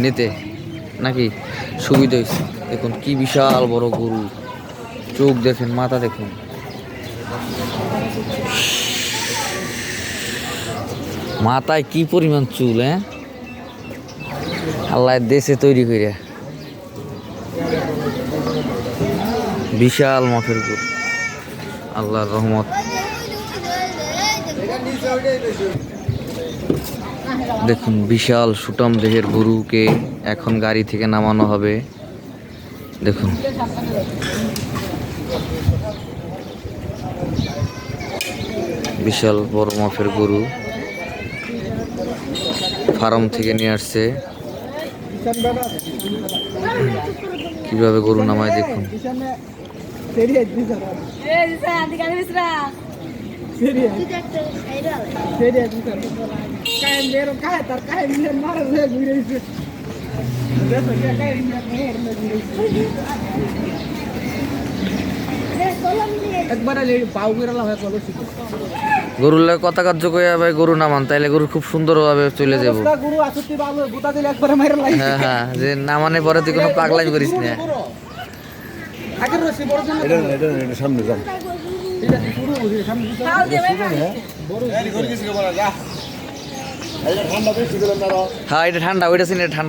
নিতে নাকি সুবিধা হয়েছে। দেখুন কি বিশাল বড় গরু, চোখ দেখেন, মাথা দেখুন। মাথায় কি পরিমাণ চুল, হ্যাঁ আল্লাহ দেশে তৈরি করে। বিশাল মাপের গরু, আল্লাহর রহমত। দেখুন বিশাল সুটাম দেহের গরুকে এখন গাড়ি থেকে নামানো হবে। দেখুন বিশাল বড় মাপের গরু ফার্ম থেকে নিয়ে আসছে। কিভাবে গরু নামায় দেখুন। গরুর লাগে কথা কার্য কইয়া ভাই গরু নামান, তাইলে গরু খুব সুন্দরভাবে চলে যাব। হ্যাঁ হ্যাঁ, যে নামানে পরে তুই কোনো পাগলামি করিস না। হ্যাঁ এটা ঠান্ডা, ওইটা ঠান্ডা।